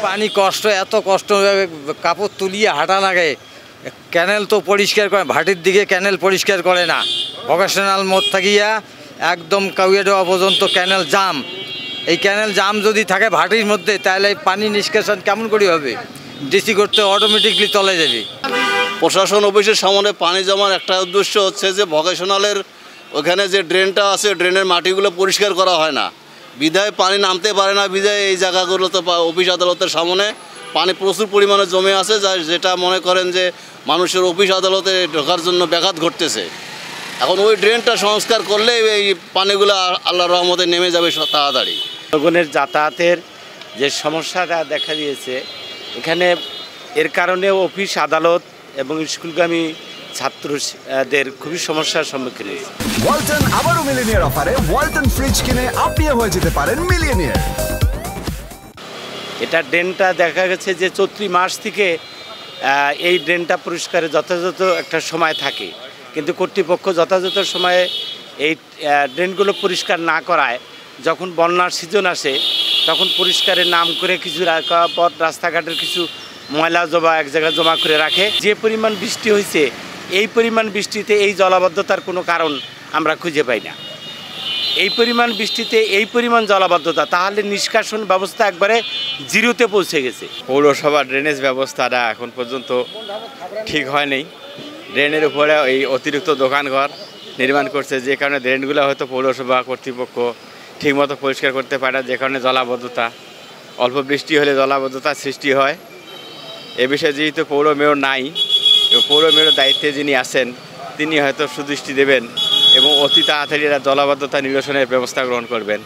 পানি কষ্ট, এত কষ্ট, কাপড় তুলিয়ে হাঁটা লাগে। ক্যানেল তো পরিষ্কার করে, ভাটির দিকে ক্যানেল পরিষ্কার করে না। ভোকেশনাল মোড় থাকিয়া একদম কাউয়া দেওয়া পর্যন্ত ক্যানেল জাম। এই ক্যানেল জাম যদি থাকে ভাটির মধ্যে, তাহলে পানি নিষ্কাশন কেমন করে হবে? ডিসি করতে অটোমেটিকলি চলে যাবে। প্রশাসন অফিসের সামনে পানি জমার একটা উদ্দেশ্য হচ্ছে যে ভোকেশনালের ওখানে যে ড্রেনটা আছে, ড্রেনের মাটিগুলো পরিষ্কার করা হয় না, বিধায় পানি নামতে পারে না। বিধায় এই জায়গাগুলোতে অফিস আদালতের সামনে পানি প্রচুর পরিমাণে জমে আছে, যেটা মনে করেন যে মানুষের অফিস আদালতে ঢোকার জন্য ব্যাঘাত ঘটতেছে। এখন ওই ড্রেনটা সংস্কার করলে এই পানিগুলো আল্লাহর রহমতে নেমে যাবে তাড়াতাড়ি। জনগণের যাতায়াতের যে সমস্যাটা দেখা দিয়েছে এখানে, এর কারণে অফিস আদালত এবং স্কুলগামী ছাত্রদের খুবই সমস্যার সম্মুখীন হয়েছে। ওয়ালটন আবারও মিলিনিয়ার অফারে ওয়ালটন ফ্রিজ কিনে আপনিও হয়ে যেতে পারেন মিলিয়নিয়ার। এটা ড্রেনটা দেখা গেছে যে চৈত্র মাস থেকে এই ড্রেনটা পরিষ্কারে যথাযথ একটা সময় থাকে, কিন্তু কর্তৃপক্ষ যথাযথ সময়ে এই ড্রেনগুলো পরিষ্কার না করায় যখন বন্যার সিজন আসে তখন পরিষ্কারের নাম করে কিছু পথ রাস্তাঘাটের কিছু ময়লা জমা এক জায়গায় জমা করে রাখে। যে পরিমাণ বৃষ্টি হয়েছে, এই পরিমাণ বৃষ্টিতে এই জলাবদ্ধতার কোনো কারণ আমরা খুঁজে পাই না। এই পরিমাণ বৃষ্টিতে এই পরিমাণ জলাবদ্ধতা, তাহলে নিষ্কাশন ব্যবস্থা একবারে জিরোতে পৌঁছে গেছে। পৌরসভা ড্রেনেজ ব্যবস্থাটা এখন পর্যন্ত ঠিক হয়নি। ড্রেনের উপরে এই অতিরিক্ত দোকানঘর নির্মাণ করছে, যে কারণে ড্রেনগুলো হয়তো পৌরসভা কর্তৃপক্ষ ঠিকমতো পরিষ্কার করতে পারে না, যে কারণে জলাবদ্ধতা, অল্প বৃষ্টি হলে জলাবদ্ধতার সৃষ্টি হয়। এ বিষয়ে যেহেতু পৌর মেয়র নাই, পৌর মেয়রের দায়িত্বে যিনি আছেন তিনি হয়তো সুদৃষ্টি দেবেন এবং অতি তাড়াতাড়ি জলাবদ্ধতা নিরসনের ব্যবস্থা গ্রহণ করবেন।